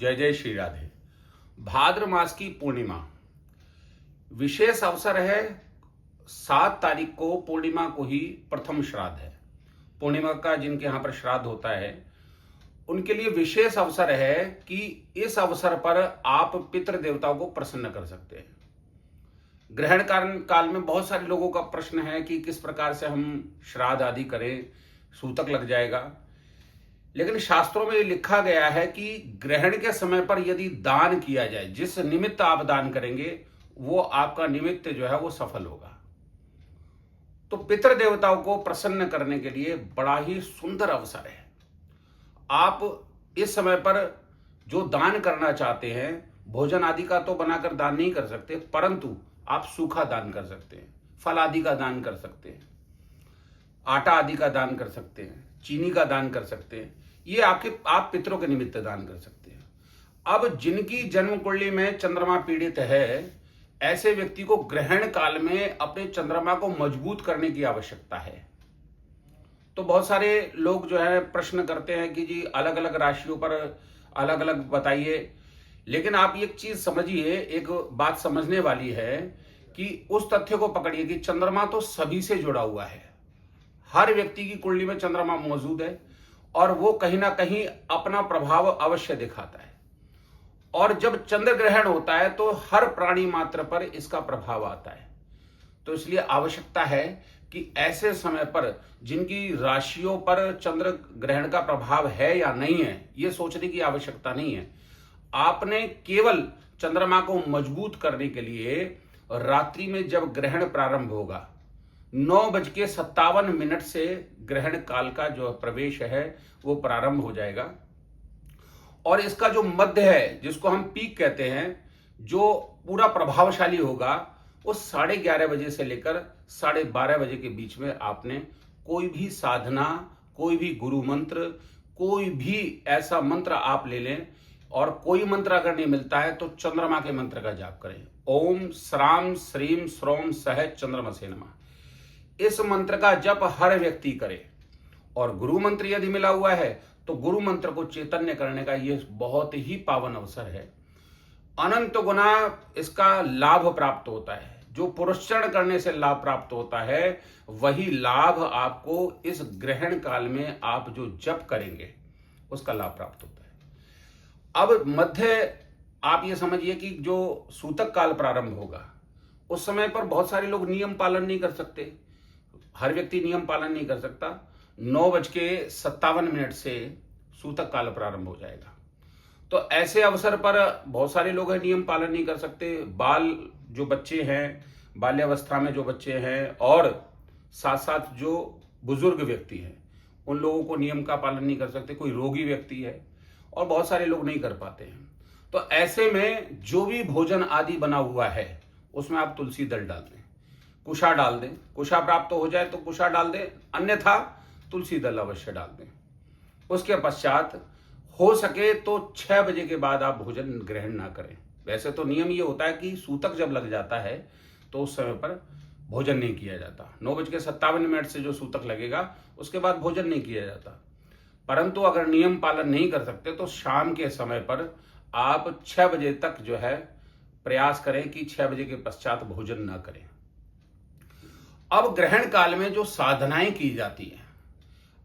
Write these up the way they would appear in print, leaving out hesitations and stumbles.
जय जय श्री राधे। भाद्र मास की पूर्णिमा विशेष अवसर है। 7 तारीख को पूर्णिमा को ही प्रथम श्राद्ध है। पूर्णिमा का जिनके यहाँ पर श्राद्ध होता है उनके लिए विशेष अवसर है कि इस अवसर पर आप पितृ देवताओं को प्रसन्न कर सकते हैं। ग्रहण काल में बहुत सारे लोगों का प्रश्न है कि किस प्रकार से हम श्राद्ध आदि करें, सूतक लग जाएगा। लेकिन शास्त्रों में लिखा गया है कि ग्रहण के समय पर यदि दान किया जाए, जिस निमित्त आप दान करेंगे वो आपका निमित्त जो है वो सफल होगा। तो पितृ देवताओं को प्रसन्न करने के लिए बड़ा ही सुंदर अवसर है। आप इस समय पर जो दान करना चाहते हैं, भोजन आदि का तो बनाकर दान नहीं कर सकते, परंतु आप सूखा दान कर सकते हैं, फल आदि का दान कर सकते हैं, आटा आदि का दान कर सकते हैं, चीनी का दान कर सकते हैं। ये आप पितरों के निमित्त दान कर सकते हैं। अब जिनकी जन्म कुंडली में चंद्रमा पीड़ित है, ऐसे व्यक्ति को ग्रहण काल में अपने चंद्रमा को मजबूत करने की आवश्यकता है। तो बहुत सारे लोग जो है प्रश्न करते हैं कि जी अलग अलग राशियों पर अलग अलग बताइए। लेकिन आप एक चीज समझिए, एक बात समझने वाली है कि उस तथ्य को पकड़िए कि चंद्रमा तो सभी से जुड़ा हुआ है। हर व्यक्ति की कुंडली में चंद्रमा मौजूद है और वो कहीं ना कहीं अपना प्रभाव अवश्य दिखाता है। और जब चंद्र ग्रहण होता है तो हर प्राणी मात्र पर इसका प्रभाव आता है। तो इसलिए आवश्यकता है कि ऐसे समय पर जिनकी राशियों पर चंद्र ग्रहण का प्रभाव है या नहीं है, ये सोचने की आवश्यकता नहीं है। आपने केवल चंद्रमा को मजबूत करने के लिए रात्रि में जब ग्रहण प्रारंभ होगा, 9:57 से ग्रहण काल का जो प्रवेश है वो प्रारंभ हो जाएगा। और इसका जो मध्य है, जिसको हम पीक कहते हैं, जो पूरा प्रभावशाली होगा, वो 11:30 बजे से लेकर 12:30 बजे के बीच में आपने कोई भी साधना, कोई भी गुरु मंत्र, कोई भी ऐसा मंत्र आप ले लें। और कोई मंत्र अगर नहीं मिलता है तो चंद्रमा के मंत्र का जाप करें। ओम श्राम श्रीम श्रोम सह चंद्रमसे नमः। इस मंत्र का जप हर व्यक्ति करे। और गुरु मंत्र यदि मिला हुआ है तो गुरु मंत्र को चैतन्य करने का यह बहुत ही पावन अवसर है। अनंत गुना इसका लाभ प्राप्त होता है। जो पुरस्चरण करने से लाभ प्राप्त होता है, वही लाभ आपको इस ग्रहण काल में आप जो जप करेंगे उसका लाभ प्राप्त होता है। अब मध्य आप ये समझिए कि जो सूतक काल प्रारंभ होगा उस समय पर बहुत सारे लोग नियम पालन नहीं कर सकते। हर व्यक्ति नियम पालन नहीं कर सकता। 9:57 से सूतक काल प्रारंभ हो जाएगा। तो ऐसे अवसर पर बहुत सारे लोग नियम पालन नहीं कर सकते। बाल जो बच्चे हैं, बाल्यावस्था में जो बच्चे हैं, और साथ साथ जो बुजुर्ग व्यक्ति हैं, उन लोगों को नियम का पालन नहीं कर सकते। कोई रोगी व्यक्ति है और बहुत सारे लोग नहीं कर पाते हैं। तो ऐसे में जो भी भोजन आदि बना हुआ है उसमें आप तुलसी दल डाल दें, कुशा डाल दें। कुशा प्राप्त हो जाए तो कुशा डाल दें, अन्यथा तुलसी दल अवश्य डाल दें। उसके पश्चात हो सके तो 6 बजे के बाद आप भोजन ग्रहण ना करें। वैसे तो नियम ये होता है कि सूतक जब लग जाता है तो उस समय पर भोजन नहीं किया जाता। 9:57 से जो सूतक लगेगा उसके बाद भोजन नहीं किया जाता। परंतु अगर नियम पालन नहीं कर सकते तो शाम के समय पर आप 6 बजे तक जो है प्रयास करें कि 6 बजे के पश्चात भोजन ना करें। अब ग्रहण काल में जो साधनाएं की जाती हैं,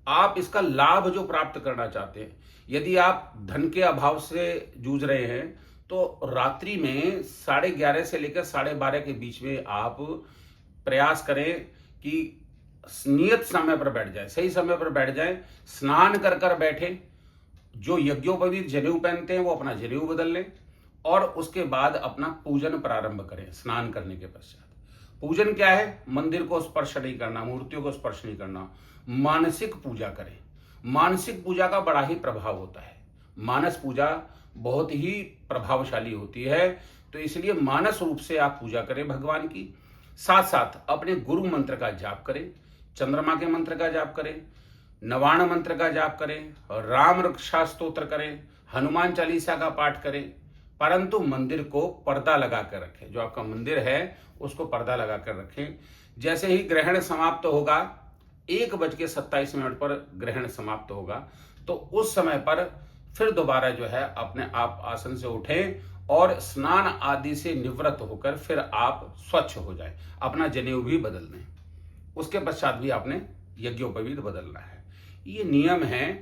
आप इसका लाभ जो प्राप्त करना चाहते हैं, यदि आप धन के अभाव से जूझ रहे हैं तो रात्रि में 11:30 से लेकर 12:30 के बीच में आप प्रयास करें कि नियत समय पर बैठ जाए, सही समय पर बैठ जाए। स्नान कर बैठे। जो यज्ञोपवीत जनेऊ पहनते हैं वो अपना जनेऊ बदल लें और उसके बाद अपना पूजन प्रारंभ करें। स्नान करने के पश्चात पूजन क्या है? मंदिर को स्पर्श नहीं करना, मूर्तियों को स्पर्श नहीं करना, मानसिक पूजा करें। मानसिक पूजा का बड़ा ही प्रभाव होता है। मानस पूजा बहुत ही प्रभावशाली होती है। तो इसलिए मानस रूप से आप पूजा करें भगवान की। साथ साथ अपने गुरु मंत्र का जाप करें, चंद्रमा के मंत्र का जाप करें, नवाण मंत्र का जाप करें, राम रक्षा स्तोत्र करें, हनुमान चालीसा का पाठ करें। परंतु मंदिर को पर्दा लगा कर रखें। जो आपका मंदिर है उसको पर्दा लगा कर रखें। जैसे ही ग्रहण समाप्त होगा, 1:27 पर ग्रहण समाप्त होगा, तो उस समय पर फिर दोबारा जो है अपने आप आसन से उठें और स्नान आदि से निवृत्त होकर फिर आप स्वच्छ हो जाएं, अपना जनेऊ भी बदल लें। उसके पश्चात भी आपने यज्ञोपवीत बदलना है। ये नियम है,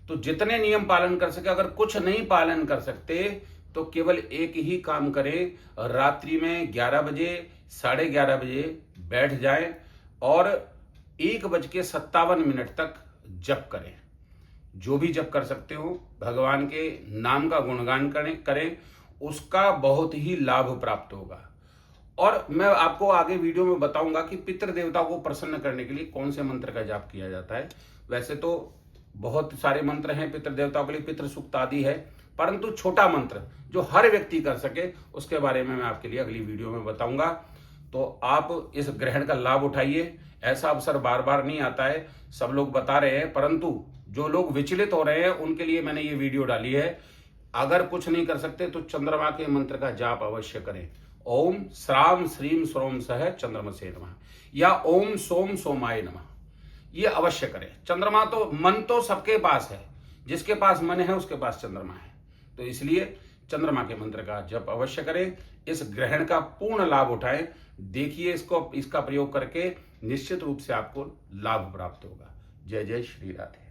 तो जितने नियम पालन कर सके, अगर कुछ नहीं पालन कर सकते तो केवल एक ही काम करें, रात्रि में 11 बजे 11:30 बजे बैठ जाएं और 1:57 तक जप करें। जो भी जप कर सकते हो, भगवान के नाम का गुणगान करें, उसका बहुत ही लाभ प्राप्त होगा। और मैं आपको आगे वीडियो में बताऊंगा कि पितृ देवताओं को प्रसन्न करने के लिए कौन से मंत्र का जाप किया जाता है। वैसे तो बहुत सारे मंत्र हैं पितृ देवताओं के लिए, पितृ सूक्त आदि है, परंतु छोटा मंत्र जो हर व्यक्ति कर सके उसके बारे में मैं आपके लिए अगली वीडियो में बताऊंगा। तो आप इस ग्रहण का लाभ उठाइए। ऐसा अवसर बार बार नहीं आता है, सब लोग बता रहे हैं, परंतु जो लोग विचलित हो रहे हैं उनके लिए मैंने ये वीडियो डाली है। अगर कुछ नहीं कर सकते तो चंद्रमा के मंत्र का जाप अवश्य करें। ओम श्राम श्रीम श्रोम सह चंद्रमसे नमः या ओम सोम सोमाय नमः, ये अवश्य करें। चंद्रमा तो, मन तो सबके पास है, जिसके पास मन है उसके पास चंद्रमा है, तो इसलिए चंद्रमा के मंत्र का जप अवश्य करें। इस ग्रहण का पूर्ण लाभ उठाएं। देखिए इसका प्रयोग करके निश्चित रूप से आपको लाभ प्राप्त होगा। जय जय श्री राधे।